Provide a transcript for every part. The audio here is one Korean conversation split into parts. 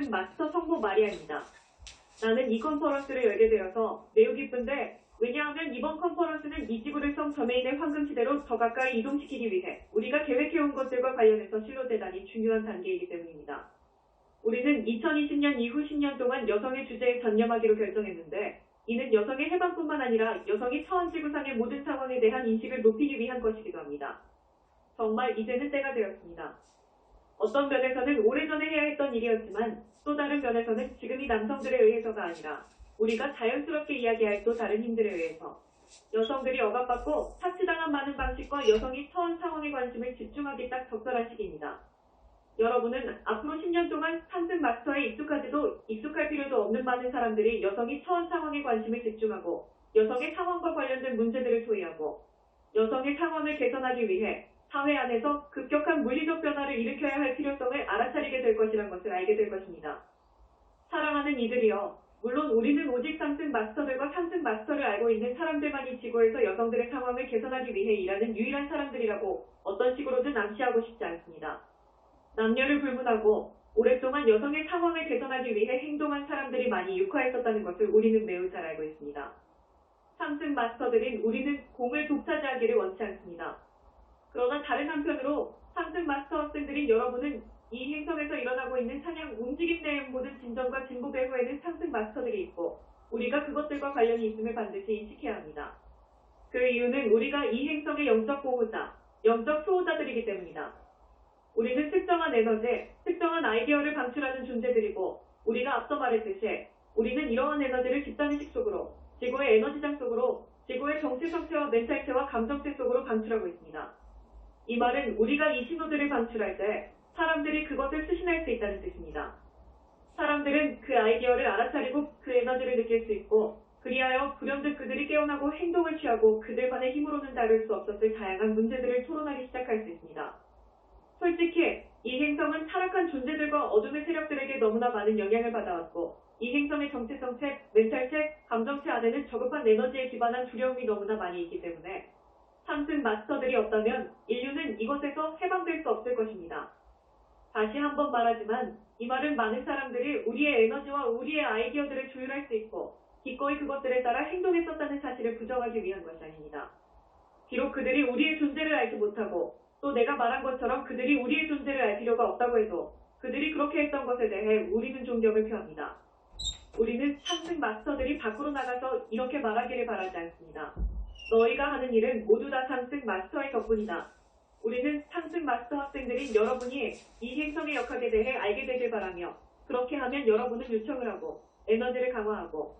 상승 마스터 성모 마리아입니다. 나는 이 컨퍼런스를 열게 되어서 매우 기쁜데 왜냐하면 이번 컨퍼런스는 이 지구를 성 저메인의 황금시대로 더 가까이 이동시키기 위해 우리가 계획해온 것들과 관련해서 실로 대단히 중요한 단계이기 때문입니다. 우리는 2020년 이후 10년 동안 여성의 주제에 전념하기로 결정했는데 이는 여성의 해방뿐만 아니라 여성이 처한 지구상의 모든 상황에 대한 인식을 높이기 위한 것이기도 합니다. 정말 이제는 때가 되었습니다. 어떤 면에서는 오래전에 해야 했던 일이었지만 또 다른 면에서는 지금이 남성들에 의해서가 아니라 우리가 자연스럽게 이야기할 또 다른 힘들에 의해서 여성들이 억압받고 착취당한 많은 방식과 여성이 처한 상황에 관심을 집중하기 딱 적절한 시기입니다. 여러분은 앞으로 10년 동안 상승 마스터에 익숙하지도 익숙할 필요도 없는 많은 사람들이 여성이 처한 상황에 관심을 집중하고 여성의 상황과 관련된 문제들을 토의하고 여성의 상황을 개선하기 위해 사회 안에서 급격한 물리적 변화를 일으켜야 할 필요성을 알아차리게 될 것이란 것을 알게 될 것입니다. 사랑하는 이들이여, 물론 우리는 오직 상승 마스터들과 상승 마스터를 알고 있는 사람들만이 지구에서 여성들의 상황을 개선하기 위해 일하는 유일한 사람들이라고 어떤 식으로든 암시하고 싶지 않습니다. 남녀를 불문하고 오랫동안 여성의 상황을 개선하기 위해 행동한 사람들이 많이 육화했었다는 것을 우리는 매우 잘 알고 있습니다. 상승 마스터들인 우리는 공을 독차지하기를 원치 않습니다. 그러나 다른 한편으로 상승 마스터 학생들인 여러분은 이 행성에서 일어나고 있는 사냥 움직임 내의 모든 진전과 진보 배후에는 상승 마스터들이 있고 우리가 그것들과 관련이 있음을 반드시 인식해야 합니다. 그 이유는 우리가 이 행성의 영적 보호자, 영적 수호자들이기 때문이다. 우리는 특정한 에너지, 특정한 아이디어를 방출하는 존재들이고 우리가 앞서 말했듯이 우리는 이러한 에너지를 집단의식 속으로, 지구의 에너지장 속으로, 지구의 정체 성체와 멘탈체와 감정체 속으로 방출하고 있습니다. 이 말은 우리가 이 신호들을 방출할 때 사람들이 그것을 수신할 수 있다는 뜻입니다. 사람들은 그 아이디어를 알아차리고 그 에너지를 느낄 수 있고 그리하여 불현듯 그들이 깨어나고 행동을 취하고 그들만의 힘으로는 다룰 수 없었을 다양한 문제들을 토론하기 시작할 수 있습니다. 솔직히 이 행성은 타락한 존재들과 어둠의 세력들에게 너무나 많은 영향을 받아왔고 이 행성의 정체성체, 멘탈체, 감정체 안에는 저급한 에너지에 기반한 두려움이 너무나 많이 있기 때문에 상승 마스터들이 없다면 인류는 이것에서 해방될 수 없을 것입니다. 다시 한번 말하지만 이 말은 많은 사람들이 우리의 에너지와 우리의 아이디어들을 조율할 수 있고 기꺼이 그것들에 따라 행동했었다는 사실을 부정하기 위한 것이 아닙니다. 비록 그들이 우리의 존재를 알지 못하고 또 내가 말한 것처럼 그들이 우리의 존재를 알 필요가 없다고 해도 그들이 그렇게 했던 것에 대해 우리는 존경을 표합니다. 우리는 상승 마스터들이 밖으로 나가서 이렇게 말하기를 바라지 않습니다. 너희가 하는 일은 모두 다 상승 마스터의 덕분이다. 우리는 상승 마스터 학생들인 여러분이 이 행성의 역학에 대해 알게 되길 바라며 그렇게 하면 여러분은 요청을 하고 에너지를 강화하고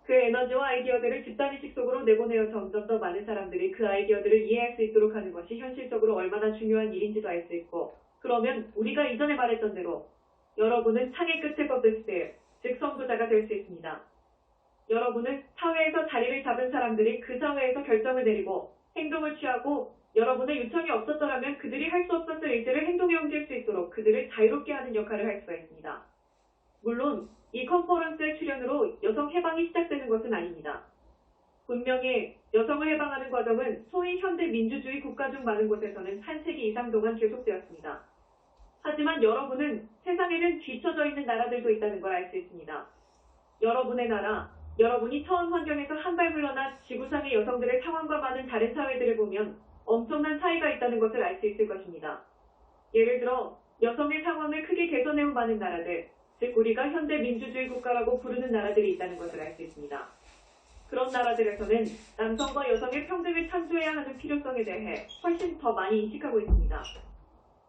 그 에너지와 아이디어들을 집단의식 속으로 내보내어 점점 더 많은 사람들이 그 아이디어들을 이해할 수 있도록 하는 것이 현실적으로 얼마나 중요한 일인지도 알 수 있고 그러면 우리가 이전에 말했던 대로 여러분은 창의 끝을 뻗을 때, 즉 선구자가 될 수 있습니다. 여러분은 사회에서 자리를 잡은 사람들이 그 사회에서 결정을 내리고 행동을 취하고 여러분의 요청이 없었더라면 그들이 할 수 없었을 일들을 행동에 옮길 수 있도록 그들을 자유롭게 하는 역할을 할 수가 있습니다. 물론 이 컨퍼런스의 출연으로 여성 해방이 시작되는 것은 아닙니다. 분명히 여성을 해방하는 과정은 소위 현대 민주주의 국가 중 많은 곳에서는 한 세기 이상 동안 계속되었습니다. 하지만 여러분은 세상에는 뒤처져 있는 나라들도 있다는 걸 알 수 있습니다. 여러분의 나라, 여러분이 처한 환경에서 한 발 물러나 지구상의 여성들의 상황과 많은 다른 사회들을 보면 엄청난 차이가 있다는 것을 알 수 있을 것입니다. 예를 들어 여성의 상황을 크게 개선해온 많은 나라들, 즉 우리가 현대 민주주의 국가라고 부르는 나라들이 있다는 것을 알 수 있습니다. 그런 나라들에서는 남성과 여성의 평등을 창조해야 하는 필요성에 대해 훨씬 더 많이 인식하고 있습니다.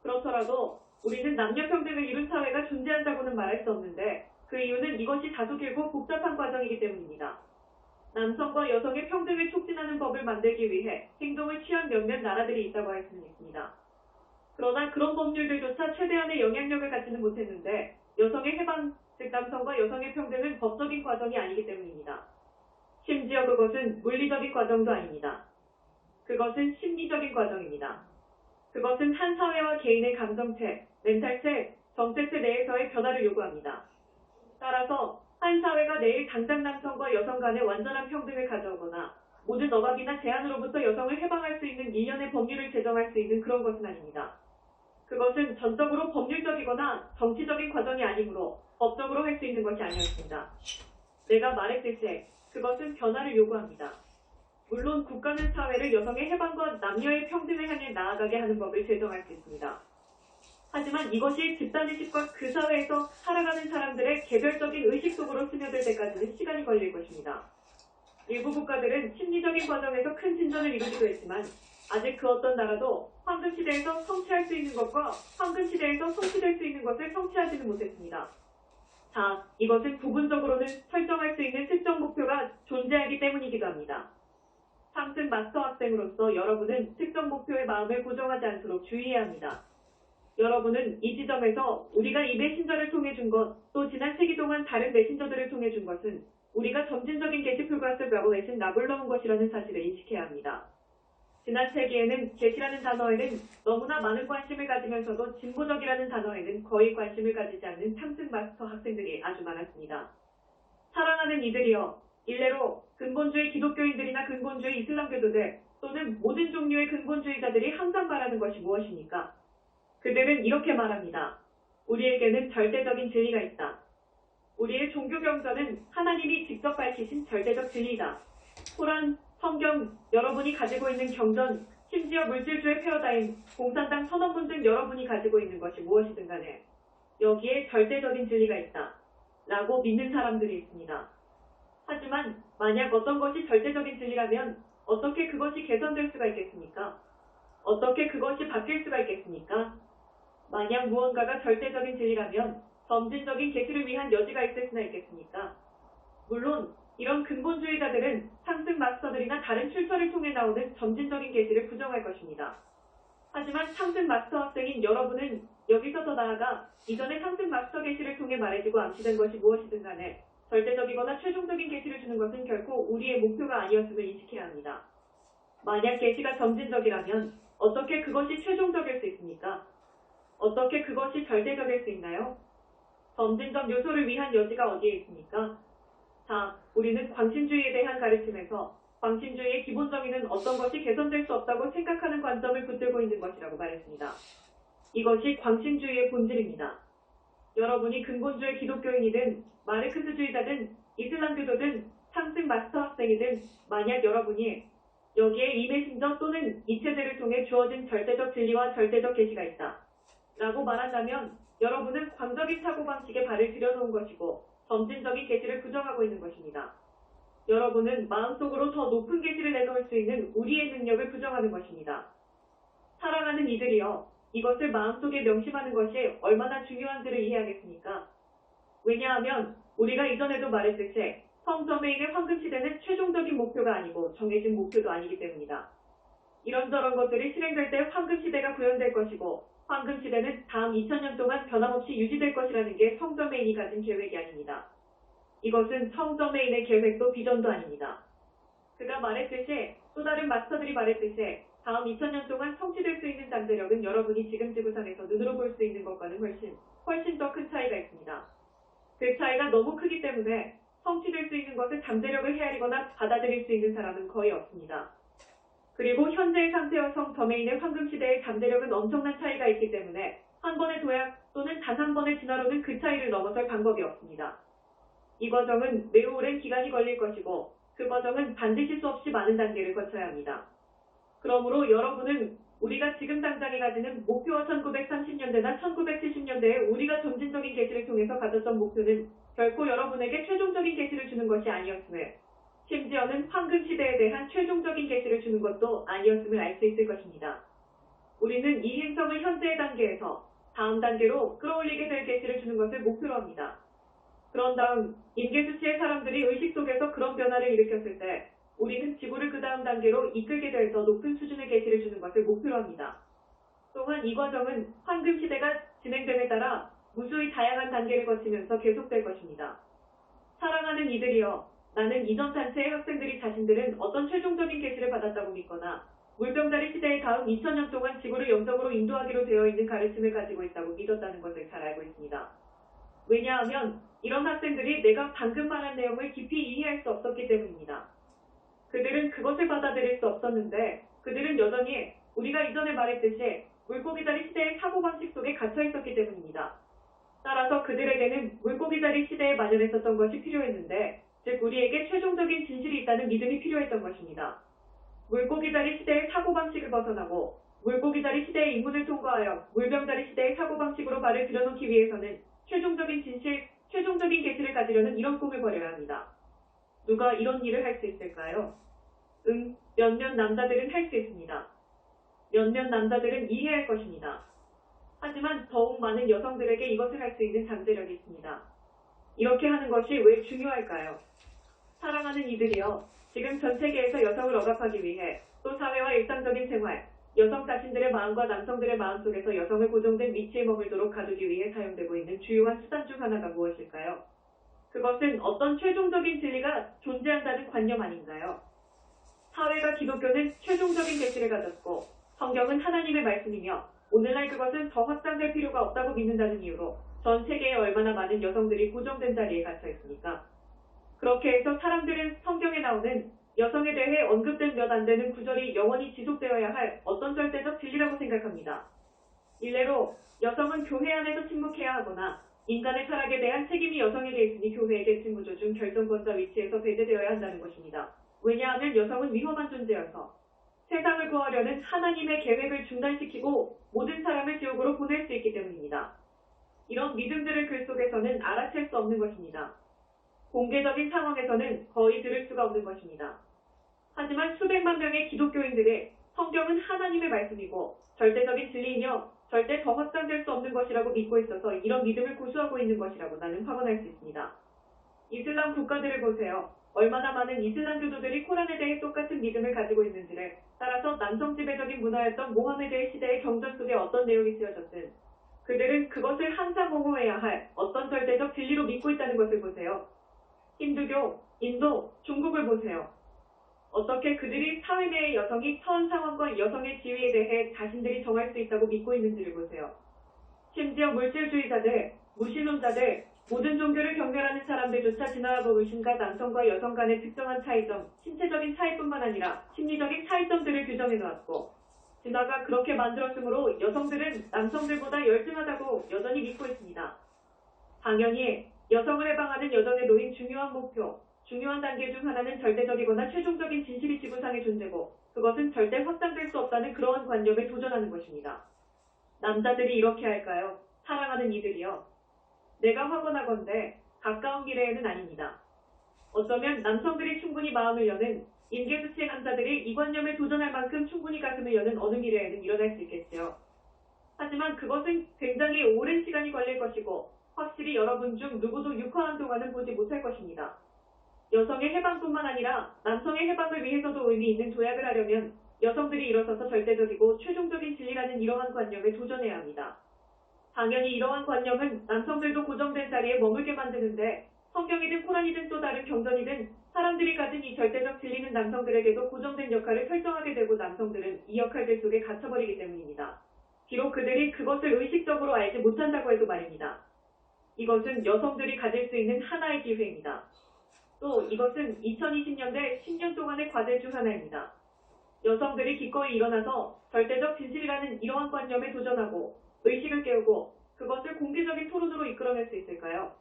그렇더라도 우리는 남녀 평등을 이룬 사회가 존재한다고는 말할 수 없는데 그 이유는 이것이 다소 길고 복잡한 과정이기 때문입니다. 남성과 여성의 평등을 촉진하는 법을 만들기 위해 행동을 취한 몇몇 나라들이 있다고 할 수는 있습니다. 그러나 그런 법률들조차 최대한의 영향력을 갖지는 못했는데 여성의 해방, 즉 남성과 여성의 평등은 법적인 과정이 아니기 때문입니다. 심지어 그것은 물리적인 과정도 아닙니다. 그것은 심리적인 과정입니다. 그것은 한 사회와 개인의 감정체, 멘탈체, 정체체 내에서의 변화를 요구합니다. 따라서 한 사회가 내일 당장 남성과 여성 간의 완전한 평등을 가져오거나 모든 억압이나 제한으로부터 여성을 해방할 수 있는 일련의 법률을 제정할 수 있는 그런 것은 아닙니다. 그것은 전적으로 법률적이거나 정치적인 과정이 아니므로 법적으로 할 수 있는 것이 아니었습니다. 내가 말했듯이 그것은 변화를 요구합니다. 물론 국가는 사회를 여성의 해방과 남녀의 평등을 향해 나아가게 하는 법을 제정할 수 있습니다. 하지만 이것이 집단의식과 그 사회에서 살아가는 사람들의 개별적인 의식 속으로 스며들 때까지는 시간이 걸릴 것입니다. 일부 국가들은 심리적인 과정에서 큰 진전을 이루기도 했지만 아직 그 어떤 나라도 황금시대에서 성취할 수 있는 것과 황금시대에서 성취될 수 있는 것을 성취하지는 못했습니다. 자, 이것은 부분적으로는 설정할 수 있는 특정 목표가 존재하기 때문이기도 합니다. 상승 마스터 학생으로서 여러분은 특정 목표의 마음을 고정하지 않도록 주의해야 합니다. 여러분은 이 지점에서 우리가 이 메신저를 통해 준 것, 또 지난 세기 동안 다른 메신저들을 통해 준 것은 우리가 점진적인 게시풀과 쓰고 외신 나불러온 것이라는 사실을 인식해야 합니다. 지난 세기에는 게시라는 단어에는 너무나 많은 관심을 가지면서도 진보적이라는 단어에는 거의 관심을 가지지 않는 상승 마스터 학생들이 아주 많았습니다. 사랑하는 이들이여, 일례로 근본주의 기독교인들이나 근본주의 이슬람교도들 또는 모든 종류의 근본주의자들이 항상 말하는 것이 무엇입니까? 그들은 이렇게 말합니다. 우리에게는 절대적인 진리가 있다. 우리의 종교 경전은 하나님이 직접 밝히신 절대적 진리이다. 코란, 성경, 여러분이 가지고 있는 경전, 심지어 물질주의 패러다임, 공산당 선언문 등 여러분이 가지고 있는 것이 무엇이든 간에 여기에 절대적인 진리가 있다. 라고 믿는 사람들이 있습니다. 하지만 만약 어떤 것이 절대적인 진리라면 어떻게 그것이 개선될 수가 있겠습니까? 어떻게 그것이 바뀔 수가 있겠습니까? 만약 무언가가 절대적인 진리라면 점진적인 계시를 위한 여지가 있을 수나 있겠습니까? 물론 이런 근본주의자들은 상승 마스터들이나 다른 출처를 통해 나오는 점진적인 계시를 부정할 것입니다. 하지만 상승 마스터 학생인 여러분은 여기서 더 나아가 이전의 상승 마스터 계시를 통해 말해주고 암시된 것이 무엇이든 간에 절대적이거나 최종적인 계시를 주는 것은 결코 우리의 목표가 아니었음을 인식해야 합니다. 만약 계시가 점진적이라면 어떻게 그것이 최종적일 수 있습니까? 어떻게 그것이 절대적일 수 있나요? 점진적 요소를 위한 여지가 어디에 있습니까? 자, 우리는 광신주의에 대한 가르침에서 광신주의의 기본 정의는 어떤 것이 개선될 수 없다고 생각하는 관점을 붙들고 있는 것이라고 말했습니다. 이것이 광신주의의 본질입니다. 여러분이 근본주의 기독교인이든 마르크스주의자든 이슬람교도든 상승 마스터 학생이든 만약 여러분이 여기에 이 메신저 또는 이 체제를 통해 주어진 절대적 진리와 절대적 계시가 있다. 라고 말한다면 여러분은 광적인 사고방식에 발을 들여놓은 것이고 점진적인 계시를 부정하고 있는 것입니다. 여러분은 마음속으로 더 높은 계시를 내놓을 수 있는 우리의 능력을 부정하는 것입니다. 사랑하는 이들이여, 이것을 마음속에 명심하는 것이 얼마나 중요한지를 이해하겠습니까? 왜냐하면 우리가 이전에도 말했듯이 성저메인의 황금시대는 최종적인 목표가 아니고 정해진 목표도 아니기 때문이다. 이런저런 것들이 실행될 때 황금시대가 구현될 것이고 황금시대는 다음 2000년 동안 변함없이 유지될 것이라는 게 성저메인이 가진 계획이 아닙니다. 이것은 성저메인의 계획도 비전도 아닙니다. 그가 말했듯이 또 다른 마스터들이 말했듯이 다음 2000년 동안 성취될 수 있는 잠재력은 여러분이 지금 지구상에서 눈으로 볼 수 있는 것과는 훨씬 더 큰 차이가 있습니다. 그 차이가 너무 크기 때문에 성취될 수 있는 것을 잠재력을 헤아리거나 받아들일 수 있는 사람은 거의 없습니다. 그리고 현재의 상태와 성저메인의 황금시대의 잠재력은 엄청난 차이가 있기 때문에 한 번의 도약 또는 단 한 번의 진화로는 그 차이를 넘어설 방법이 없습니다. 이 과정은 매우 오랜 기간이 걸릴 것이고 그 과정은 반드시 수없이 많은 단계를 거쳐야 합니다. 그러므로 여러분은 우리가 지금 당장에 가지는 목표와 1930년대나 1970년대에 우리가 점진적인 계시를 통해서 가졌던 목표는 결코 여러분에게 최종적인 계시를 주는 것이 아니었음을, 심지어는 황금시대에 대한 최종적인 계시를 주는 것도 아니었음을 알 수 있을 것입니다. 우리는 이 행성을 현재의 단계에서 다음 단계로 끌어올리게 될 계시를 주는 것을 목표로 합니다. 그런 다음 임계수치의 사람들이 의식 속에서 그런 변화를 일으켰을 때 우리는 지구를 그 다음 단계로 이끌게 될 더 높은 수준의 계시를 주는 것을 목표로 합니다. 또한 이 과정은 황금시대가 진행됨에 따라 무수히 다양한 단계를 거치면서 계속될 것입니다. 사랑하는 이들이여, 나는 이전 단체의 학생들이 자신들은 어떤 최종적인 계시를 받았다고 믿거나 물병자리 시대의 다음 2000년 동안 지구를 영적으로 인도하기로 되어 있는 가르침을 가지고 있다고 믿었다는 것을 잘 알고 있습니다. 왜냐하면 이런 학생들이 내가 방금 말한 내용을 깊이 이해할 수 없었기 때문입니다. 그들은 그것을 받아들일 수 없었는데 그들은 여전히 우리가 이전에 말했듯이 물고기다리 시대의 사고방식 속에 갇혀 있었기 때문입니다. 따라서 그들에게는 물고기다리 시대에 만연했었던 것이 필요했는데, 즉 우리에게 최종적인 진실이 있다는 믿음이 필요했던 것입니다. 물고기다리 시대의 사고방식을 벗어나고 물고기다리 시대의 입문을 통과하여 물병다리 시대의 사고방식으로 발을 들여놓기 위해서는 최종적인 진실, 최종적인 계시를 가지려는 이런 꿈을 버려야 합니다. 누가 이런 일을 할 수 있을까요? 몇몇 남자들은 할 수 있습니다. 몇몇 남자들은 이해할 것입니다. 하지만 더욱 많은 여성들에게 이것을 할 수 있는 잠재력이 있습니다. 이렇게 하는 것이 왜 중요할까요? 사랑하는 이들이여, 지금 전 세계에서 여성을 억압하기 위해 또 사회와 일상적인 생활, 여성 자신들의 마음과 남성들의 마음 속에서 여성을 고정된 위치에 머물도록 가두기 위해 사용되고 있는 주요한 수단 중 하나가 무엇일까요? 그것은 어떤 최종적인 진리가 존재한다는 관념 아닌가요? 사회가 기독교는 최종적인 계시를 가졌고 성경은 하나님의 말씀이며 오늘날 그것은 더 확장될 필요가 없다고 믿는다는 이유로 전 세계에 얼마나 많은 여성들이 고정된 자리에 갇혀 있습니까? 그렇게 해서 사람들은 성경에 나오는 여성에 대해 언급된 몇 안 되는 구절이 영원히 지속되어야 할 어떤 절대적 진리라고 생각합니다. 일례로 여성은 교회 안에서 침묵해야 하거나 인간의 타락에 대한 책임이 여성에게 있으니 교회에게 직무조 중 결정권자 위치에서 배제되어야 한다는 것입니다. 왜냐하면 여성은 위험한 존재여서 세상을 구하려는 하나님의 계획을 중단시키고 모든 사람을 지옥으로 보낼 수 있기 때문입니다. 이런 믿음들을 글 속에서는 알아챌 수 없는 것입니다. 공개적인 상황에서는 거의 들을 수가 없는 것입니다. 하지만 수백만 명의 기독교인들의 성경은 하나님의 말씀이고 절대적인 진리이며 절대 더 확장될 수 없는 것이라고 믿고 있어서 이런 믿음을 고수하고 있는 것이라고 나는 확언할 수 있습니다. 이슬람 국가들을 보세요. 얼마나 많은 이슬람 교도들이 코란에 대해 똑같은 믿음을 가지고 있는지를 따라서 남성 지배적인 문화였던 모하메드의 시대의 경전 속에 어떤 내용이 쓰여졌든 그들은 그것을 항상 옹호해야 할 어떤 절대적 진리로 믿고 있다는 것을 보세요. 힌두교, 인도, 중국을 보세요. 어떻게 그들이 사회 내의 여성이 처한 상황과 여성의 지위에 대해 자신들이 정할 수 있다고 믿고 있는지를 보세요. 심지어 물질주의자들, 무신론자들, 모든 종교를 경멸하는 사람들조차 진화와 보물신과 남성과 여성 간의 특정한 차이점, 신체적인 차이뿐만 아니라 심리적인 차이점들을 규정해 놓았고 진화가 그렇게 만들었으므로 여성들은 남성들보다 열등하다고 여전히 믿고 있습니다. 당연히 여성을 해방하는 여정에 놓인 중요한 목표, 중요한 단계 중 하나는 절대적이거나 최종적인 진실이 지구상에 존재고 그것은 절대 확장될 수 없다는 그러한 관념에 도전하는 것입니다. 남자들이 이렇게 할까요? 사랑하는 이들이요. 내가 확언하건대 가까운 미래에는 아닙니다. 어쩌면 남성들이 충분히 마음을 여는 인계수치의 남자들이 이 관념에 도전할 만큼 충분히 가슴을 여는 어느 미래에는 일어날 수 있겠지요. 하지만 그것은 굉장히 오랜 시간이 걸릴 것이고 확실히 여러분 중 누구도 유효한 동안은 보지 못할 것입니다. 여성의 해방뿐만 아니라 남성의 해방을 위해서도 의미 있는 도약을 하려면 여성들이 일어서서 절대적이고 최종적인 진리라는 이러한 관념에 도전해야 합니다. 당연히 이러한 관념은 남성들도 고정된 자리에 머물게 만드는데 성경이든 코란이든 또 다른 경전이든 사람들이 가진 이 절대적 진리는 남성들에게도 고정된 역할을 설정하게 되고 남성들은 이 역할들 속에 갇혀버리기 때문입니다. 비록 그들이 그것을 의식적으로 알지 못한다고 해도 말입니다. 이것은 여성들이 가질 수 있는 하나의 기회입니다. 또 이것은 2020년대 10년 동안의 과제 중 하나입니다. 여성들이 기꺼이 일어나서 절대적 진실이라는 이러한 관념에 도전하고 의식을 깨우고 그것을 공개적인 토론으로 이끌어낼 수 있을까요?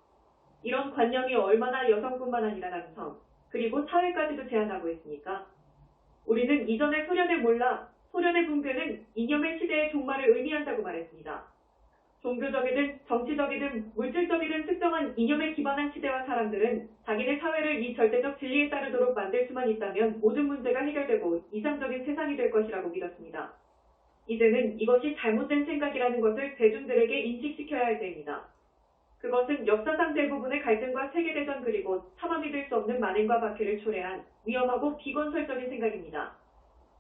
이런 관념이 얼마나 여성뿐만 아니라 남성, 그리고 사회까지도 제한하고 있습니까? 우리는 이전에 소련을 몰라 소련의 붕괴는 이념의 시대의 종말을 의미한다고 말했습니다. 종교적이든 정치적이든 물질적이든 특정한 이념에 기반한 시대와 사람들은 자기네 사회를 이 절대적 진리에 따르도록 만들 수만 있다면 모든 문제가 해결되고 이상적인 세상이 될 것이라고 믿었습니다. 이제는 이것이 잘못된 생각이라는 것을 대중들에게 인식시켜야 할 때입니다. 그것은 역사상 대부분의 갈등과 세계대전 그리고 차마 믿을 수 없는 만행과 박해를 초래한 위험하고 비건설적인 생각입니다.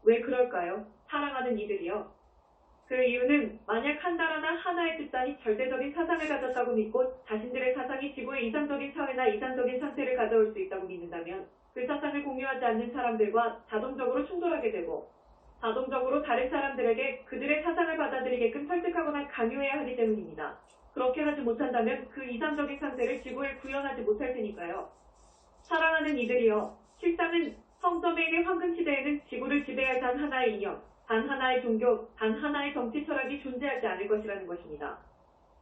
왜 그럴까요? 사랑하는 이들이요. 그 이유는 만약 한 나라나 하나의 집단이 절대적인 사상을 가졌다고 믿고 자신들의 사상이 지구의 이상적인 사회나 이상적인 상태를 가져올 수 있다고 믿는다면 그 사상을 공유하지 않는 사람들과 자동적으로 충돌하게 되고 자동적으로 다른 사람들에게 그들의 사상을 받아들이게끔 설득하거나 강요해야 하기 때문입니다. 그렇게 하지 못한다면 그 이상적인 상태를 지구에 구현하지 못할 테니까요. 사랑하는 이들이여, 실상은 성서메인의 황금시대에는 지구를 지배할 단 하나의 이념, 단 하나의 종교, 단 하나의 정치 철학이 존재하지 않을 것이라는 것입니다.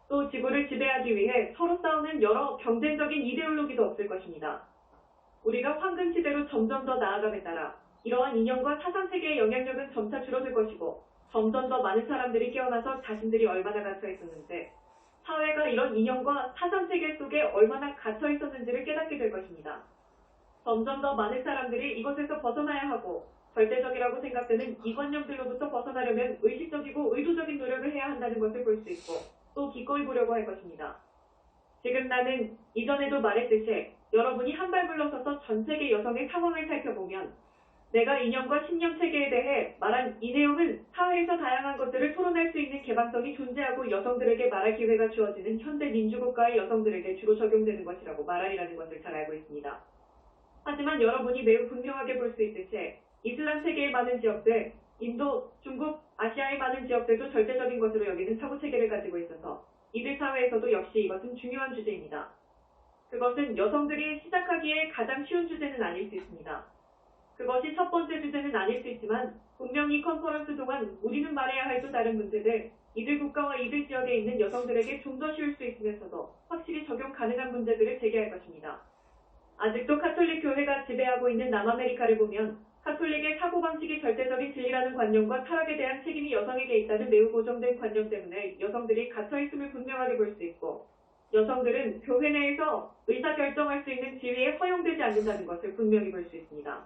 또 지구를 지배하기 위해 서로 싸우는 여러 경쟁적인 이데올로기도 없을 것입니다. 우리가 황금시대로 점점 더 나아감에 따라 이러한 이념과 사상세계의 영향력은 점차 줄어들 것이고 점점 더 많은 사람들이 깨어나서 자신들이 얼마나 갇혀 있었는지, 사회가 이런 이념과 사상세계 속에 얼마나 갇혀 있었는지를 깨닫게 될 것입니다. 점점 더 많은 사람들이 이것에서 벗어나야 하고 절대적이라고 생각되는 이관념들로부터 벗어나려면 의식적이고 의도적인 노력을 해야 한다는 것을 볼 수 있고 또 기꺼이 보려고 할 것입니다. 지금 나는 이전에도 말했듯이 여러분이 한 발 물러서서 전 세계 여성의 상황을 살펴보면 내가 이념과 신념 체계에 대해 말한 이 내용은 사회에서 다양한 것들을 토론할 수 있는 개방성이 존재하고 여성들에게 말할 기회가 주어지는 현대 민주국가의 여성들에게 주로 적용되는 것이라고 말하리라는 것을 잘 알고 있습니다. 하지만 여러분이 매우 분명하게 볼 수 있듯이 이슬람 세계의 많은 지역들, 인도, 중국, 아시아의 많은 지역들도 절대적인 것으로 여기는 사고체계를 가지고 있어서 이들 사회에서도 역시 이것은 중요한 주제입니다. 그것은 여성들이 시작하기에 가장 쉬운 주제는 아닐 수 있습니다. 그것이 첫 번째 주제는 아닐 수 있지만 분명히 이 컨퍼런스 동안 우리는 말해야 할 또 다른 문제들, 이들 국가와 이들 지역에 있는 여성들에게 좀 더 쉬울 수 있으면서도 확실히 적용 가능한 문제들을 제기할 것입니다. 아직도 카톨릭 교회가 지배하고 있는 남아메리카를 보면 카톨릭의 사고방식이 절대적인 진리라는 관념과 타락에 대한 책임이 여성에게 있다는 매우 고정된 관념 때문에 여성들이 갇혀있음을 분명하게 볼 수 있고, 여성들은 교회 내에서 의사결정할 수 있는 지위에 허용되지 않는다는 것을 분명히 볼 수 있습니다.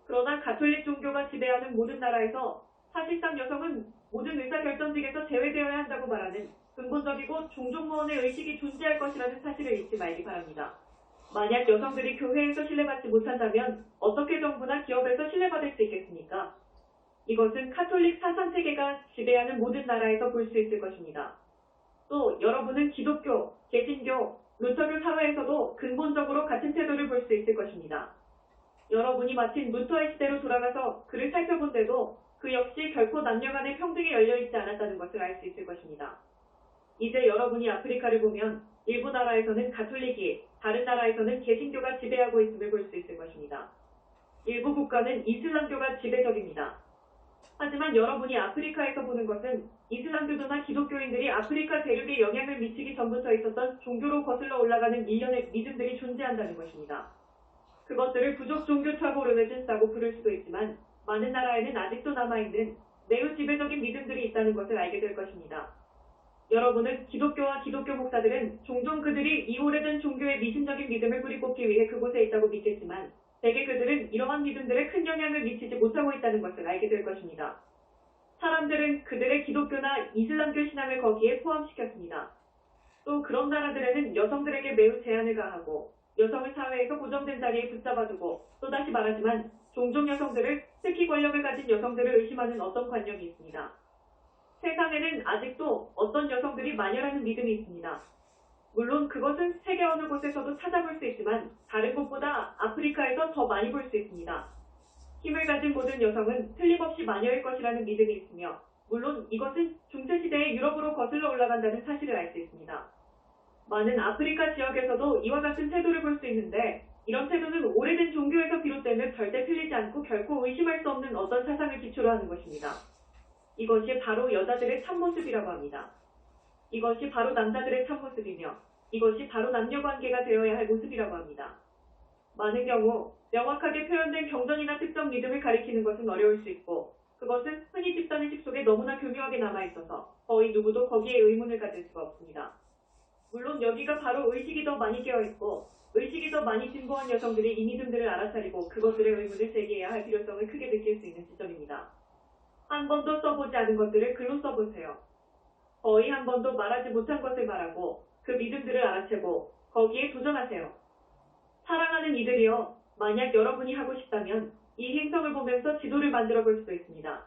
그러나 가톨릭 종교가 지배하는 모든 나라에서 사실상 여성은 모든 의사결정직에서 제외되어야 한다고 말하는 근본적이고 종족무원의 의식이 존재할 것이라는 사실을 잊지 말기 바랍니다. 만약 여성들이 교회에서 신뢰받지 못한다면 어떻게 정부나 기업에서 신뢰받을 수 있겠습니까? 이것은 카톨릭 사상체계가 지배하는 모든 나라에서 볼 수 있을 것입니다. 또 여러분은 기독교, 개신교, 루터교 사회에서도 근본적으로 같은 태도를 볼 수 있을 것입니다. 여러분이 마침 루터의 시대로 돌아가서 그를 살펴본데도 그 역시 결코 남녀 간의 평등이 열려있지 않았다는 것을 알 수 있을 것입니다. 이제 여러분이 아프리카를 보면 일부 나라에서는 가톨릭이, 다른 나라에서는 개신교가 지배하고 있음을 볼 수 있을 것입니다. 일부 국가는 이슬람교가 지배적입니다. 하지만 여러분이 아프리카에서 보는 것은 이슬람교도나 기독교인들이 아프리카 대륙에 영향을 미치기 전부터 있었던 종교로 거슬러 올라가는 일련의 믿음들이 존재한다는 것입니다. 그것들을 부족 종교차고 르네즌스라고 부를 수도 있지만 많은 나라에는 아직도 남아있는 매우 지배적인 믿음들이 있다는 것을 알게 될 것입니다. 여러분은 기독교와 기독교 목사들은 종종 그들이 이 오래된 종교의 미신적인 믿음을 뿌리뽑기 위해 그곳에 있다고 믿겠지만 대개 그들은 이러한 믿음들에 큰 영향을 미치지 못하고 있다는 것을 알게 될 것입니다. 사람들은 그들의 기독교나 이슬람교 신앙을 거기에 포함시켰습니다. 또 그런 나라들에는 여성들에게 매우 제한을 가하고 여성을 사회에서 고정된 자리에 붙잡아두고, 또다시 말하지만 종종 여성들을, 특히 권력을 가진 여성들을 의심하는 어떤 관념이 있습니다. 세상에는 아직도 어떤 여성들이 만연하는 믿음이 있습니다. 물론 그것은 세계 어느 곳에서도 찾아볼 수 있지만 다른 곳보다 아프리카에서 더 많이 볼 수 있습니다. 힘을 가진 모든 여성은 틀림없이 마녀일 것이라는 믿음이 있으며, 물론 이것은 중세시대의 유럽으로 거슬러 올라간다는 사실을 알 수 있습니다. 많은 아프리카 지역에서도 이와 같은 태도를 볼 수 있는데, 이런 태도는 오래된 종교에서 비롯되며 절대 틀리지 않고 결코 의심할 수 없는 어떤 사상을 기초로 하는 것입니다. 이것이 바로 여자들의 참모습이라고 합니다. 이것이 바로 남자들의 참모습이며 이것이 바로 남녀관계가 되어야 할 모습이라고 합니다. 많은 경우 명확하게 표현된 경전이나 특정 믿음을 가리키는 것은 어려울 수 있고, 그것은 흔히 집단의식 속에 너무나 교묘하게 남아있어서 거의 누구도 거기에 의문을 가질 수가 없습니다. 물론 여기가 바로 의식이 더 많이 깨어있고 의식이 더 많이 진보한 여성들이 이 믿음들을 알아차리고 그것들의 의문을 제기해야 할 필요성을 크게 느낄 수 있는 지점입니다. 한 번도 써보지 않은 것들을 글로 써보세요. 거의 한 번도 말하지 못한 것을 말하고 그 믿음들을 알아채고 거기에 도전하세요. 사랑하는 이들이여, 만약 여러분이 하고 싶다면 이 행성을 보면서 지도를 만들어 볼 수도 있습니다.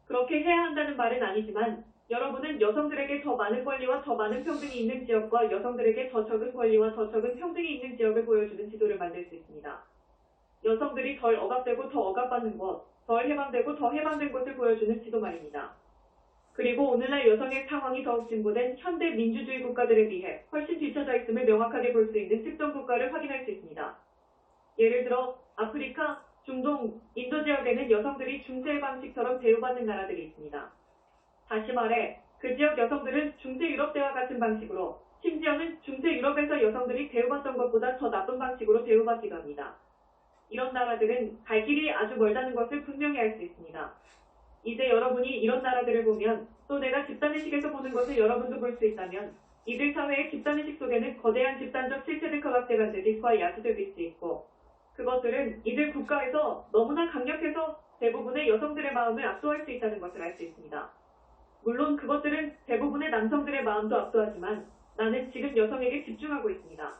그렇게 해야 한다는 말은 아니지만 여러분은 여성들에게 더 많은 권리와 더 많은 평등이 있는 지역과 여성들에게 더 적은 권리와 더 적은 평등이 있는 지역을 보여주는 지도를 만들 수 있습니다. 여성들이 덜 억압되고 더 억압받는 곳, 덜 해방되고 더 해방된 곳을 보여주는 지도 말입니다. 그리고 오늘날 여성의 상황이 더욱 진보된 현대 민주주의 국가들에 비해 훨씬 뒤처져 있음을 명확하게 볼 수 있는 특정 국가를 확인할 수 있습니다. 예를 들어 아프리카, 중동, 인도 지역에는 여성들이 중세 방식처럼 대우받는 나라들이 있습니다. 다시 말해 그 지역 여성들은 중세 유럽 때와 같은 방식으로, 심지어는 중세 유럽에서 여성들이 대우받던 것보다 더 나쁜 방식으로 대우받기도 합니다. 이런 나라들은 갈 길이 아주 멀다는 것을 분명히 알 수 있습니다. 이제 여러분이 이런 나라들을 보면, 또 내가 집단의식에서 보는 것을 여러분도 볼 수 있다면, 이들 사회의 집단의식 속에는 거대한 집단적 실체들科学대 반드시와 야수들 빛이 있고, 그것들은 이들 국가에서 너무나 강력해서 대부분의 여성들의 마음을 압도할 수 있다는 것을 알 수 있습니다. 물론 그것들은 대부분의 남성들의 마음도 압도하지만 나는 지금 여성에게 집중하고 있습니다.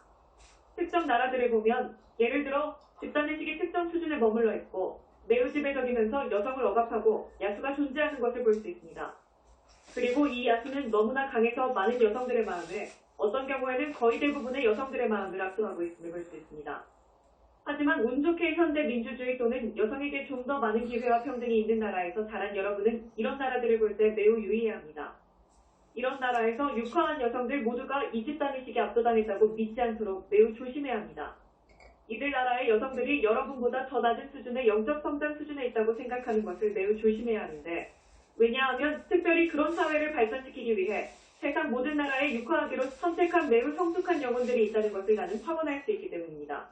특정 나라들을 보면 예를 들어 집단의식이 특정 수준에 머물러 있고 매우 지배적이면서 여성을 억압하고 야수가 존재하는 것을 볼 수 있습니다. 그리고 이 야수는 너무나 강해서 많은 여성들의 마음을, 어떤 경우에는 거의 대부분의 여성들의 마음을 압도하고 있음을 볼 수 있습니다. 하지만 운 좋게 현대 민주주의 또는 여성에게 좀 더 많은 기회와 평등이 있는 나라에서 자란 여러분은 이런 나라들을 볼 때 매우 유의해야 합니다. 이런 나라에서 육화한 여성들 모두가 이 집단의식에 압도당했다고 믿지 않도록 매우 조심해야 합니다. 이들 나라의 여성들이 여러분보다 더 낮은 수준의 영적 성장 수준에 있다고 생각하는 것을 매우 조심해야 하는데, 왜냐하면 특별히 그런 사회를 발전시키기 위해 세상 모든 나라에 육화하기로 선택한 매우 성숙한 영혼들이 있다는 것을 나는 확언할 수 있기 때문입니다.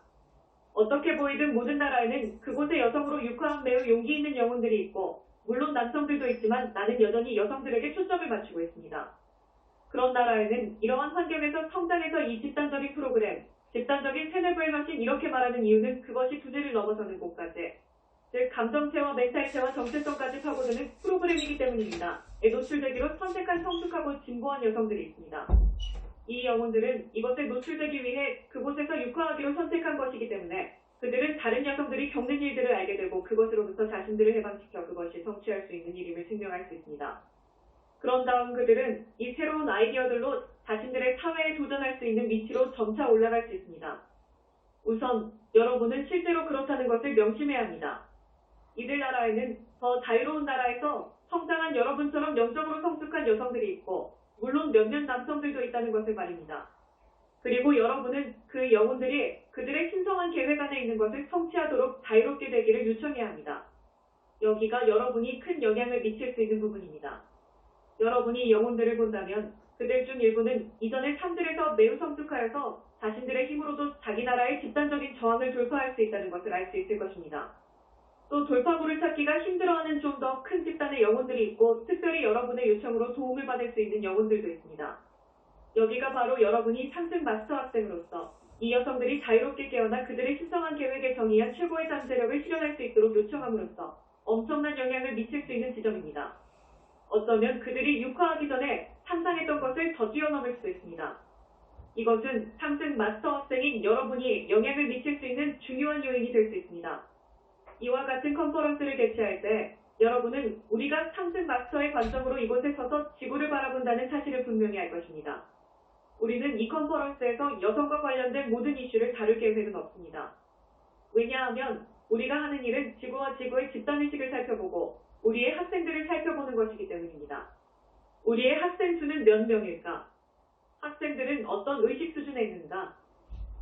어떻게 보이든 모든 나라에는 그곳의 여성으로 육화한 매우 용기 있는 영혼들이 있고, 물론 남성들도 있지만 나는 여전히 여성들에게 초점을 맞추고 있습니다. 그런 나라에는 이러한 환경에서 성장해서 이 집단적인 프로그램, 집단적인 세뇌부의 마신 이렇게 말하는 이유는 그것이 주제를 넘어서는 곳까지, 즉 감정체와 멘탈체와 정체성까지 파고드는 프로그램이기 때문입니다. 에 노출되기로 선택한 성숙하고 진보한 여성들이 있습니다. 이 영혼들은 이것에 노출되기 위해 그곳에서 육화하기로 선택한 것이기 때문에 그들은 다른 여성들이 겪는 일들을 알게 되고 그것으로부터 자신들을 해방시켜 그것이 성취할 수 있는 일임을 증명할 수 있습니다. 그런 다음 그들은 이 새로운 아이디어들로 자신들의 사회에 도전할 수 있는 위치로 점차 올라갈 수 있습니다. 우선 여러분은 실제로 그렇다는 것을 명심해야 합니다. 이들 나라에는 더 자유로운 나라에서 성장한 여러분처럼 영적으로 성숙한 여성들이 있고, 물론 몇몇 남성들도 있다는 것을 말입니다. 그리고 여러분은 그 영혼들이 그들의 신성한 계획 안에 있는 것을 성취하도록 자유롭게 되기를 요청해야 합니다. 여기가 여러분이 큰 영향을 미칠 수 있는 부분입니다. 여러분이 영혼들을 본다면 그들 중 일부는 이전의 삶들에서 매우 성숙하여서 자신들의 힘으로도 자기 나라의 집단적인 저항을 돌파할 수 있다는 것을 알 수 있을 것입니다. 또 돌파구를 찾기가 힘들어하는 좀 더 큰 집단의 영혼들이 있고, 특별히 여러분의 요청으로 도움을 받을 수 있는 영혼들도 있습니다. 여기가 바로 여러분이 상승 마스터 학생으로서 이 여성들이 자유롭게 깨어나 그들의 신성한 계획에 정의한 최고의 잠재력을 실현할 수 있도록 요청함으로써 엄청난 영향을 미칠 수 있는 지점입니다. 어쩌면 그들이 육화하기 전에 상상했던 것을 더 뛰어넘을 수도 있습니다. 이것은 상승 마스터 학생인 여러분이 영향을 미칠 수 있는 중요한 요인이 될 수 있습니다. 이와 같은 컨퍼런스를 개최할 때 여러분은 우리가 상승 마스터의 관점으로 이곳에 서서 지구를 바라본다는 사실을 분명히 알 것입니다. 우리는 이 컨퍼런스에서 여성과 관련된 모든 이슈를 다룰 계획은 없습니다. 왜냐하면 우리가 하는 일은 지구와 지구의 집단의식을 살펴보고 우리의 학생들을 살펴보는 것이기 때문입니다. 우리의 학생 수는 몇 명일까? 학생들은 어떤 의식 수준에 있는가?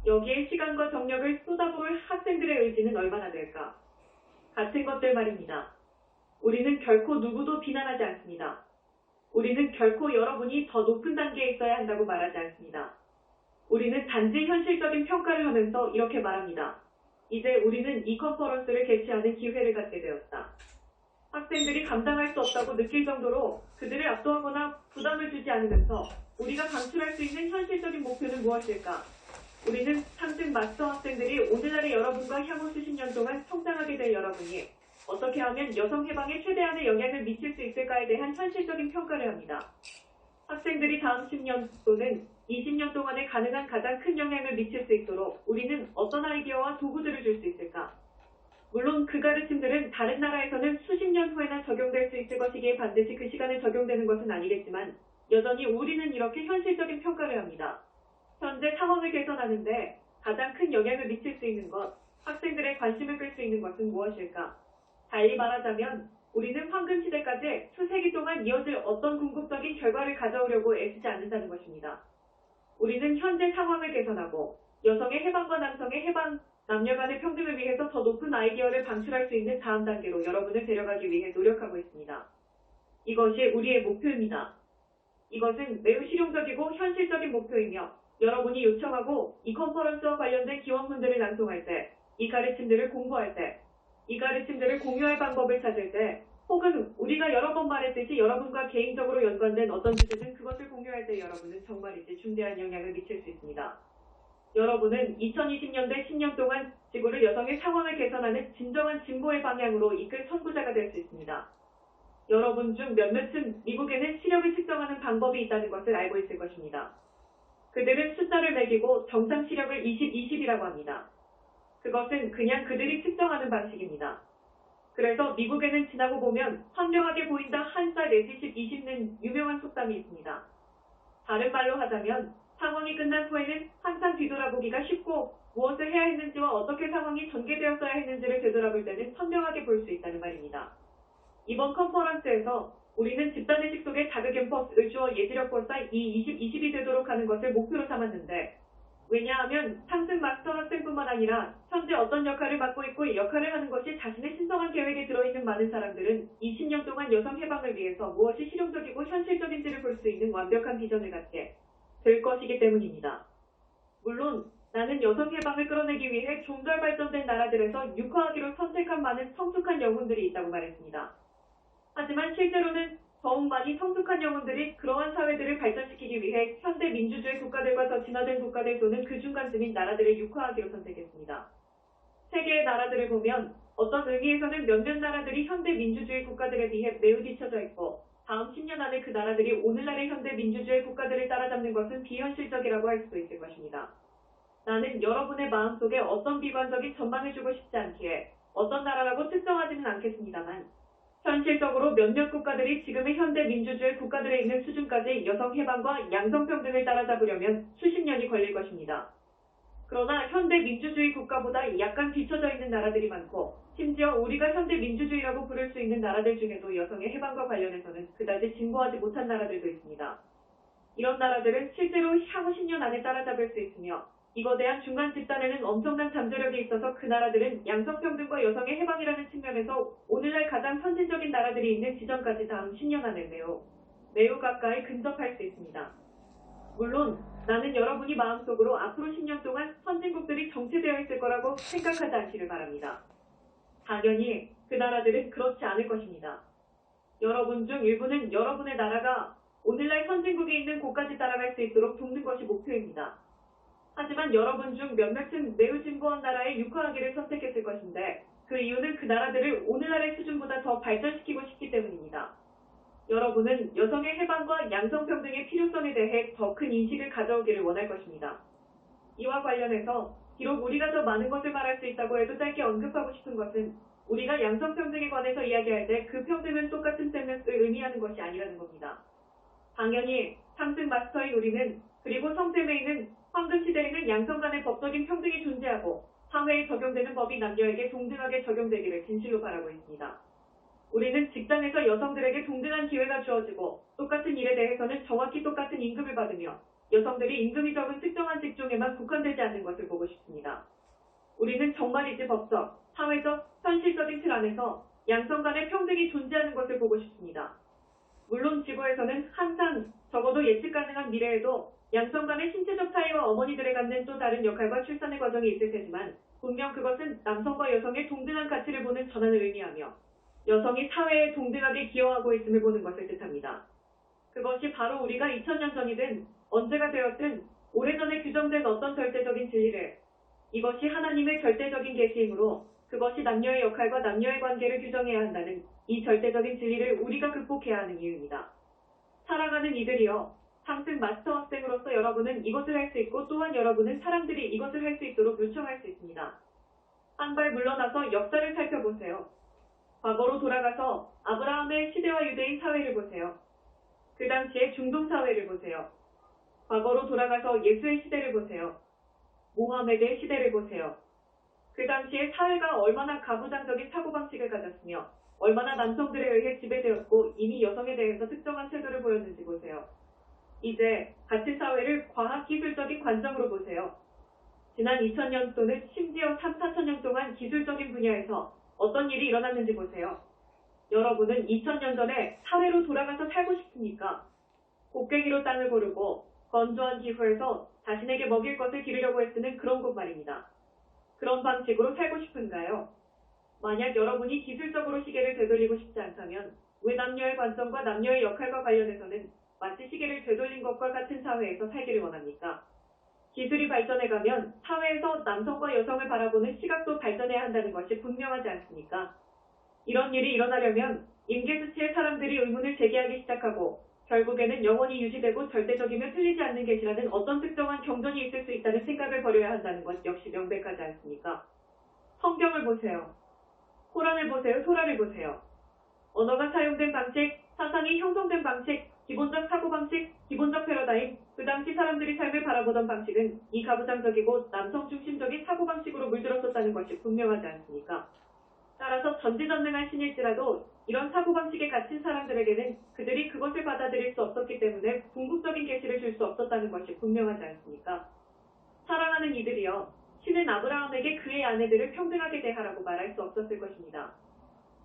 여기에 시간과 정력을 쏟아부을 학생들의 의지는 얼마나 될까? 같은 것들 말입니다. 우리는 결코 누구도 비난하지 않습니다. 우리는 결코 여러분이 더 높은 단계에 있어야 한다고 말하지 않습니다. 우리는 단지 현실적인 평가를 하면서 이렇게 말합니다. 이제 우리는 이 컨퍼런스를 개최하는 기회를 갖게 되었다. 학생들이 감당할 수 없다고 느낄 정도로 그들을 압도하거나 부담을 주지 않으면서 우리가 강출할 수 있는 현실적인 목표는 무엇일까? 우리는 상승 마스터 학생들이 오늘날의 여러분과 향후 수십 년 동안 성장하게 될 여러분이 어떻게 하면 여성 해방에 최대한의 영향을 미칠 수 있을까에 대한 현실적인 평가를 합니다. 학생들이 다음 10년 또는 20년 동안에 가능한 가장 큰 영향을 미칠 수 있도록 우리는 어떤 아이디어와 도구들을 줄 수 있을까? 물론 그 가르침들은 다른 나라에서는 수십 년 후에나 적용될 수 있을 것이기에 반드시 그 시간에 적용되는 것은 아니겠지만 여전히 우리는 이렇게 현실적인 평가를 합니다. 현재 상황을 개선하는데 가장 큰 영향을 미칠 수 있는 것, 학생들의 관심을 끌 수 있는 것은 무엇일까? 달리 말하자면 우리는 황금시대까지 수세기 동안 이어질 어떤 궁극적인 결과를 가져오려고 애쓰지 않는다는 것입니다. 우리는 현재 상황을 개선하고 여성의 해방과 남성의 해방, 남녀 간의 평등을 위해서 더 높은 아이디어를 방출할 수 있는 다음 단계로 여러분을 데려가기 위해 노력하고 있습니다. 이것이 우리의 목표입니다. 이것은 매우 실용적이고 현실적인 목표이며 여러분이 요청하고 이 컨퍼런스와 관련된 기원문들을 낭송할 때, 이 가르침들을 공부할 때, 이 가르침들을 공유할 방법을 찾을 때, 혹은 우리가 여러 번 말했듯이 여러분과 개인적으로 연관된 어떤 주제든 그것을 공유할 때 여러분은 정말이지 중대한 영향을 미칠 수 있습니다. 여러분은 2020년대 10년 동안 지구를 여성의 상황을 개선하는 진정한 진보의 방향으로 이끌 선구자가 될 수 있습니다. 여러분 중 몇몇은 미국에는 시력을 측정하는 방법이 있다는 것을 알고 있을 것입니다. 그들은 숫자를 매기고 정상 시력을 20-20이라고 합니다. 그것은 그냥 그들이 측정하는 방식입니다. 그래서 미국에는 지나고 보면 선명하게 보인다 한 살 내지 10-20는 유명한 속담이 있습니다. 다른 말로 하자면 상황이 끝난 후에는 항상 뒤돌아보기가 쉽고 무엇을 해야 했는지와 어떻게 상황이 전개되었어야 했는지를 되돌아볼 때는 선명하게 볼 수 있다는 말입니다. 이번 컨퍼런스에서 우리는 집단의식 속에 자극엠퍼스를 주어 예지력보사 이 20-20이 되도록 하는 것을 목표로 삼았는데, 왜냐하면 상승 마스터 학생뿐만 아니라 현재 어떤 역할을 맡고 있고 역할을 하는 것이 자신의 신성한 계획에 들어있는 많은 사람들은 20년 동안 여성 해방을 위해서 무엇이 실용적이고 현실적인지를 볼 수 있는 완벽한 비전을 갖게 될 것이기 때문입니다. 물론 나는 여성 해방을 끌어내기 위해 좀 더 발전된 나라들에서 육화하기로 선택한 많은 성숙한 영혼들이 있다고 말했습니다. 하지만 실제로는 더욱 많이 성숙한 영혼들이 그러한 사회들을 발전시키기 위해 현대 민주주의 국가들과 더 진화된 국가들 또는 그 중간쯤인 나라들을 육화하기로 선택했습니다. 세계의 나라들을 보면 어떤 의미에서는 몇몇 나라들이 현대 민주주의 국가들에 비해 매우 뒤처져 있고 다음 10년 안에 그 나라들이 오늘날의 현대 민주주의 국가들을 따라잡는 것은 비현실적이라고 할 수도 있을 것입니다. 나는 여러분의 마음속에 어떤 비관적인 전망을 주고 싶지 않기에 어떤 나라라고 특정하지는 않겠습니다만 현실적으로 몇몇 국가들이 지금의 현대 민주주의 국가들에 있는 수준까지 여성 해방과 양성평등을 따라잡으려면 수십 년이 걸릴 것입니다. 그러나 현대 민주주의 국가보다 약간 뒤처져 있는 나라들이 많고 심지어 우리가 현대 민주주의라고 부를 수 있는 나라들 중에도 여성의 해방과 관련해서는 그다지 진보하지 못한 나라들도 있습니다. 이런 나라들은 실제로 향후 10년 안에 따라잡을 수 있으며 이거대한 중간 집단에는 엄청난 잠재력이 있어서 그 나라들은 양성평등과 여성의 해방이라는 측면에서 오늘날 가장 선진적인 나라들이 있는 지점까지 다음 10년 안에 매우 가까이 근접할 수 있습니다. 물론 나는 여러분이 마음속으로 앞으로 10년 동안 선진국들이 정체되어 있을 거라고 생각하지 않기를 바랍니다. 당연히 그 나라들은 그렇지 않을 것입니다. 여러분 중 일부는 여러분의 나라가 오늘날 선진국이 있는 곳까지 따라갈 수 있도록 돕는 것이 목표입니다. 하지만 여러분 중 몇몇은 매우 진보한 나라에 육화하기를 선택했을 것인데 그 이유는 그 나라들을 오늘날의 수준보다 더 발전시키고 싶기 때문입니다. 여러분은 여성의 해방과 양성평등의 필요성에 대해 더 큰 인식을 가져오기를 원할 것입니다. 이와 관련해서 비록 우리가 더 많은 것을 말할 수 있다고 해도 짧게 언급하고 싶은 것은 우리가 양성평등에 관해서 이야기할 때 그 평등은 똑같은 셈을 의미하는 것이 아니라는 겁니다. 당연히 상승 마스터인 우리는 그리고 성세메이는 황금시대에는 양성 간의 법적인 평등이 존재하고 사회에 적용되는 법이 남녀에게 동등하게 적용되기를 진실로 바라고 있습니다. 우리는 직장에서 여성들에게 동등한 기회가 주어지고 똑같은 일에 대해서는 정확히 똑같은 임금을 받으며 여성들이 임금이 적은 특정한 직종에만 국한되지 않는 것을 보고 싶습니다. 우리는 정말이지 법적, 사회적, 현실적인 틀 안에서 양성 간의 평등이 존재하는 것을 보고 싶습니다. 물론 지구에서는 항상 적어도 예측 가능한 미래에도 양성 간의 신체적 차이와 어머니들에 갖는 또 다른 역할과 출산의 과정이 있을 테지만 분명 그것은 남성과 여성의 동등한 가치를 보는 전환을 의미하며 여성이 사회에 동등하게 기여하고 있음을 보는 것을 뜻합니다. 그것이 바로 우리가 2000년 전이든 언제가 되었든 오래전에 규정된 어떤 절대적인 진리를 이것이 하나님의 절대적인 계시이므로 그것이 남녀의 역할과 남녀의 관계를 규정해야 한다는 이 절대적인 진리를 우리가 극복해야 하는 이유입니다. 사랑하는 이들이여, 상승 마스터 학생으로서 여러분은 이것을 할 수 있고 또한 여러분은 사람들이 이것을 할 수 있도록 요청할 수 있습니다. 한 발 물러나서 역사를 살펴보세요. 과거로 돌아가서 아브라함의 시대와 유대인 사회를 보세요. 그 당시의 중동 사회를 보세요. 과거로 돌아가서 예수의 시대를 보세요. 모하메드의 시대를 보세요. 그 당시의 사회가 얼마나 가부장적인 사고방식을 가졌으며 얼마나 남성들에 의해 지배되었고 이미 여성에 대해서 특정한 태도를 보였는지 보세요. 이제 같은 사회를 과학기술적인 관점으로 보세요. 지난 2000년 또는 심지어 3, 4천년 동안 기술적인 분야에서 어떤 일이 일어났는지 보세요. 여러분은 2000년 전에 사회로 돌아가서 살고 싶습니까? 곡괭이로 땅을 고르고 건조한 기후에서 자신에게 먹일 것을 기르려고 애쓰는 그런 곳 말입니다. 그런 방식으로 살고 싶은가요? 만약 여러분이 기술적으로 시계를 되돌리고 싶지 않다면 왜 남녀의 관점과 남녀의 역할과 관련해서는 마치 시계를 되돌린 것과 같은 사회에서 살기를 원합니까? 기술이 발전해가면 사회에서 남성과 여성을 바라보는 시각도 발전해야 한다는 것이 분명하지 않습니까? 이런 일이 일어나려면 임계수치의 사람들이 의문을 제기하기 시작하고 결국에는 영원히 유지되고 절대적이며 틀리지 않는 계시라는 어떤 특정한 경전이 있을 수 있다는 생각을 버려야 한다는 것 역시 명백하지 않습니까? 성경을 보세요. 코란을 보세요. 토라를 보세요. 언어가 사용된 방식, 사상이 형성된 방식, 기본적 사고방식, 기본적 패러다임, 그 당시 사람들이 삶을 바라보던 방식은 이 가부장적이고 남성 중심적인 사고방식으로 물들었었다는 것이 분명하지 않습니까? 따라서 전지전능한 신일지라도 이런 사고방식에 갇힌 사람들에게는 그들이 그것을 받아들일 수 없었기 때문에 궁극적인 계시를 줄 수 없었다는 것이 분명하지 않습니까? 사랑하는 이들이여, 신은 아브라함에게 그의 아내들을 평등하게 대하라고 말할 수 없었을 것입니다.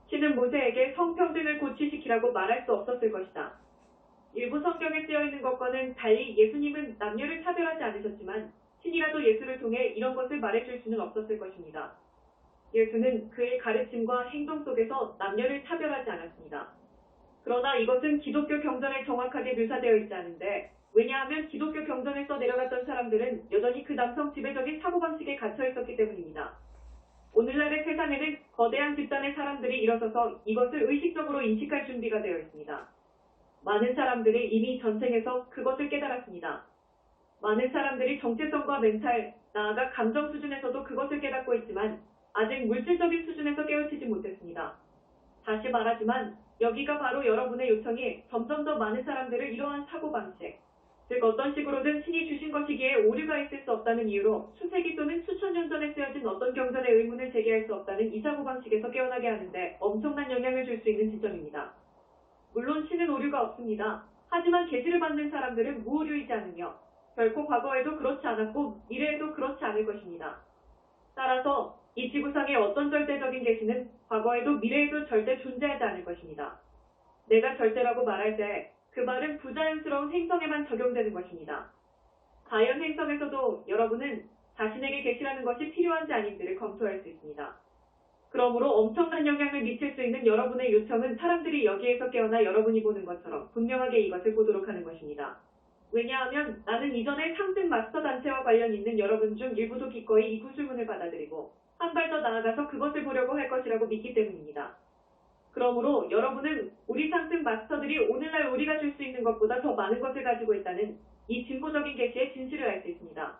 신은 모세에게 성평등을 고취시키라고 말할 수 없었을 것이다. 일부 성경에 쓰여있는 것과는 달리 예수님은 남녀를 차별하지 않으셨지만 신이라도 예수를 통해 이런 것을 말해줄 수는 없었을 것입니다. 예수는 그의 가르침과 행동 속에서 남녀를 차별하지 않았습니다. 그러나 이것은 기독교 경전에 정확하게 묘사되어 있지 않은데 왜냐하면 기독교 경전에 써내려갔던 사람들은 여전히 그 남성 지배적인 사고방식에 갇혀 있었기 때문입니다. 오늘날의 세상에는 거대한 집단의 사람들이 일어서서 이것을 의식적으로 인식할 준비가 되어 있습니다. 많은 사람들이 이미 전생에서 그것을 깨달았습니다. 많은 사람들이 정체성과 멘탈, 나아가 감정 수준에서도 그것을 깨닫고 있지만 아직 물질적인 수준에서 깨우치지 못했습니다. 다시 말하지만 여기가 바로 여러분의 요청이 점점 더 많은 사람들을 이러한 사고방식, 즉 어떤 식으로든 신이 주신 것이기에 오류가 있을 수 없다는 이유로 수세기 또는 수천 년 전에 쓰여진 어떤 경전의 의문을 제기할 수 없다는 이 사고방식에서 깨어나게 하는데 엄청난 영향을 줄 수 있는 지점입니다. 물론 신은 오류가 없습니다. 하지만 계시를 받는 사람들은 무오류이지 않으며 결코 과거에도 그렇지 않았고 미래에도 그렇지 않을 것입니다. 따라서 이 지구상의 어떤 절대적인 계시는 과거에도 미래에도 절대 존재하지 않을 것입니다. 내가 절대라고 말할 때 그 말은 부자연스러운 행성에만 적용되는 것입니다. 자연 행성에서도 여러분은 자신에게 계시라는 것이 필요한지 아닌지를 검토할 수 있습니다. 그러므로 엄청난 영향을 미칠 수 있는 여러분의 요청은 사람들이 여기에서 깨어나 여러분이 보는 것처럼 분명하게 이것을 보도록 하는 것입니다. 왜냐하면 나는 이전에 상승 마스터 단체와 관련 있는 여러분 중 일부도 기꺼이 이 구술문을 받아들이고 한 발 더 나아가서 그것을 보려고 할 것이라고 믿기 때문입니다. 그러므로 여러분은 우리 상승 마스터들이 오늘날 우리가 줄 수 있는 것보다 더 많은 것을 가지고 있다는 이 진보적인 계시의 진실을 알 수 있습니다.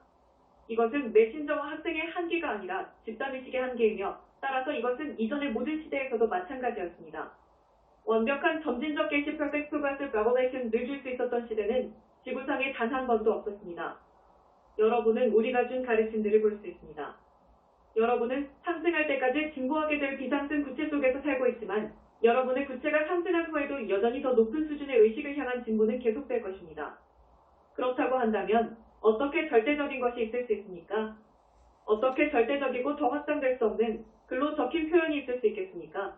이것은 메신저와 학생의 한계가 아니라 집단의식의 한계이며 따라서 이것은 이전의 모든 시대에서도 마찬가지였습니다. 완벽한 점진적 계시 퍼펙트 프로그레스 레버레이션을 줄 수 있었던 시대는 지구상에 단 한 번도 없었습니다. 여러분은 우리가 준 가르침들을 볼 수 있습니다. 여러분은 상승할 때까지 진보하게 될 비상승 구체 속에서 살고 있지만 여러분의 구체가 상승한 후에도 여전히 더 높은 수준의 의식을 향한 진보는 계속될 것입니다. 그렇다고 한다면 어떻게 절대적인 것이 있을 수 있습니까? 어떻게 절대적이고 더 확장될 수 없는 글로 적힌 표현이 있을 수 있겠습니까?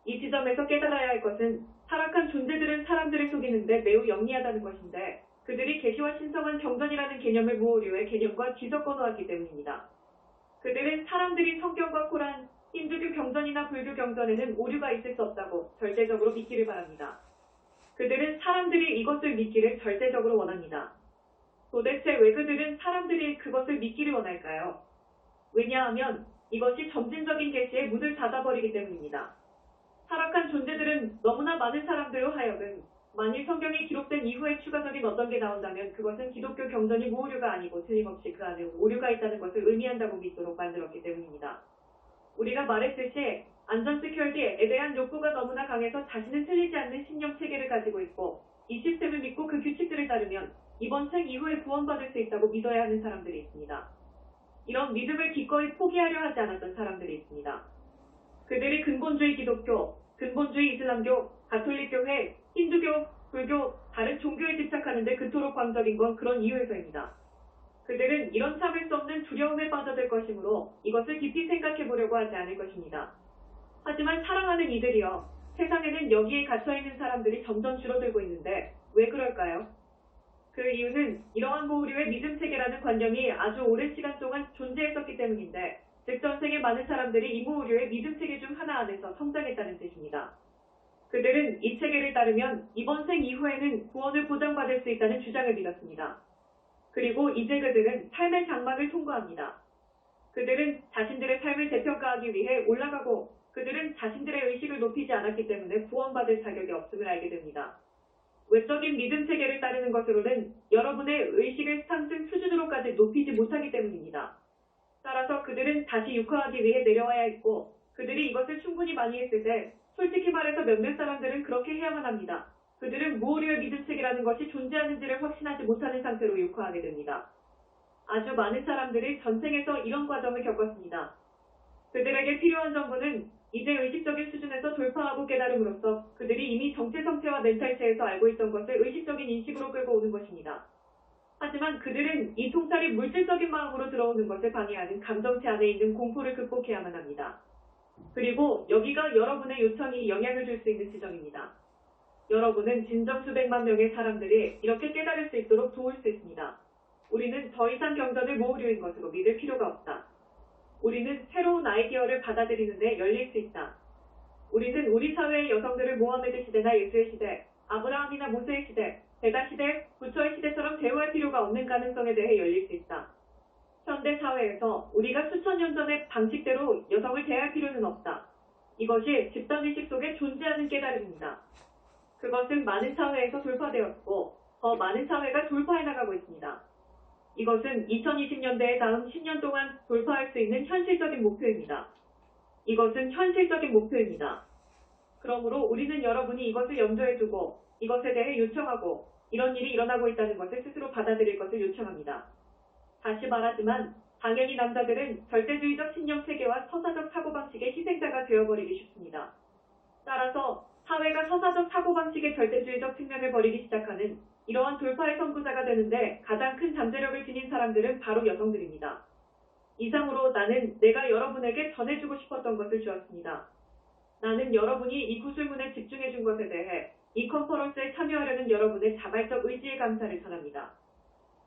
이 지점에서 깨달아야 할 것은 타락한 존재들은 사람들을 속이는데 매우 영리하다는 것인데 그들이 계시와 신성한 경전이라는 개념을 무오류의 개념과 뒤섞어놓았기 때문입니다. 그들은 사람들이 성경과 코란, 힌두교 경전이나 불교 경전에는 오류가 있을 수 없다고 절대적으로 믿기를 바랍니다. 그들은 사람들이 이것을 믿기를 절대적으로 원합니다. 도대체 왜 그들은 사람들이 그것을 믿기를 원할까요? 왜냐하면 이것이 점진적인 계시에 문을 닫아버리기 때문입니다. 타락한 존재들은 너무나 많은 사람들로 하여금 만일 성경이 기록된 이후에 추가적인 어떤 게 나온다면 그것은 기독교 경전이 무오류가 아니고 틀림없이 그 안에 오류가 있다는 것을 의미한다고 믿도록 만들었기 때문입니다. 우리가 말했듯이 안전 시큐리티에 대한 욕구가 너무나 강해서 자신은 틀리지 않는 신념 체계를 가지고 있고 이 시스템을 믿고 그 규칙들을 따르면 이번 생 이후에 구원받을 수 있다고 믿어야 하는 사람들이 있습니다. 이런 믿음을 기꺼이 포기하려 하지 않았던 사람들이 있습니다. 그들이 근본주의 기독교, 근본주의 이슬람교, 가톨릭교회, 힌두교, 불교, 다른 종교에 집착하는데 그토록 광적인 건 그런 이유에서입니다. 그들은 이런 참을 수 없는 두려움에 빠져들 것이므로 이것을 깊이 생각해 보려고 하지 않을 것입니다. 하지만 사랑하는 이들이여, 세상에는 여기에 갇혀있는 사람들이 점점 줄어들고 있는데 왜 그럴까요? 그 이유는 이러한 모우류의 믿음 체계라는 관념이 아주 오랜 시간 동안 존재했었기 때문인데, 즉 전생에 많은 사람들이 이 모우류의 믿음 체계 중 하나 안에서 성장했다는 뜻입니다. 그들은 이 체계를 따르면 이번 생 이후에는 구원을 보장받을 수 있다는 주장을 믿었습니다. 그리고 이제 그들은 삶의 장막을 통과합니다. 그들은 자신들의 삶을 재평가하기 위해 올라가고, 그들은 자신들의 의식을 높이지 않았기 때문에 구원받을 자격이 없음을 알게 됩니다. 외적인 믿음 체계를 따르는 것으로는 여러분의 의식을 상승 수준으로까지 높이지 못하기 때문입니다. 따라서 그들은 다시 육화하기 위해 내려와야 했고, 그들이 이것을 충분히 많이 했을 때 솔직히 말해서 몇몇 사람들은 그렇게 해야만 합니다. 그들은 무오류의 믿음 체계라는 것이 존재하는지를 확신하지 못하는 상태로 육화하게 됩니다. 아주 많은 사람들이 전생에서 이런 과정을 겪었습니다. 그들에게 필요한 정보는 이제 의식적인 수준에서 돌파하고 깨달음으로써 그들이 이미 정체 상태와 멘탈체에서 알고 있던 것을 의식적인 인식으로 끌고 오는 것입니다. 하지만 그들은 이 통찰이 물질적인 마음으로 들어오는 것을 방해하는 감정체 안에 있는 공포를 극복해야만 합니다. 그리고 여기가 여러분의 요청이 영향을 줄 수 있는 지점입니다. 여러분은 진정 수백만 명의 사람들이 이렇게 깨달을 수 있도록 도울 수 있습니다. 우리는 더 이상 경전을 모으류인 것으로 믿을 필요가 없다. 우리는 새로운 아이디어를 받아들이는 데 열릴 수 있다. 우리는 우리 사회의 여성들을 모하메드 시대나 예수의 시대, 아브라함이나 모세의 시대, 베다 시대, 부처의 시대처럼 대우할 필요가 없는 가능성에 대해 열릴 수 있다. 현대 사회에서 우리가 수천 년 전의 방식대로 여성을 대할 필요는 없다. 이것이 집단의식 속에 존재하는 깨달음입니다. 그것은 많은 사회에서 돌파되었고 더 많은 사회가 돌파해 나가고 있습니다. 이것은 2020년대의 다음 10년 동안 돌파할 수 있는 현실적인 목표입니다. 이것은 현실적인 목표입니다. 그러므로 우리는 여러분이 이것을 염두에 두고 이것에 대해 요청하고 이런 일이 일어나고 있다는 것을 스스로 받아들일 것을 요청합니다. 다시 말하지만 당연히 남자들은 절대주의적 신념체계와 서사적 사고방식의 희생자가 되어버리기 쉽습니다. 따라서 사회가 서사적 사고방식의 절대주의적 측면을 버리기 시작하는 이러한 돌파의 선구자가 되는데 가장 큰 잠재력을 지닌 사람들은 바로 여성들입니다. 이상으로 나는 내가 여러분에게 전해주고 싶었던 것을 주었습니다. 나는 여러분이 이 구술문에 집중해준 것에 대해 이 컨퍼런스에 참여하려는 여러분의 자발적 의지에 감사를 전합니다.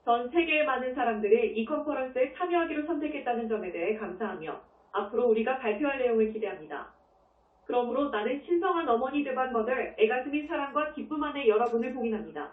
전 세계의 많은 사람들이 이 컨퍼런스에 참여하기로 선택했다는 점에 대해 감사하며 앞으로 우리가 발표할 내용을 기대합니다. 그러므로 나는 신성한 어머니 드반 머들 애가스민 사랑과 기쁨 안에 여러분을 봉인합니다.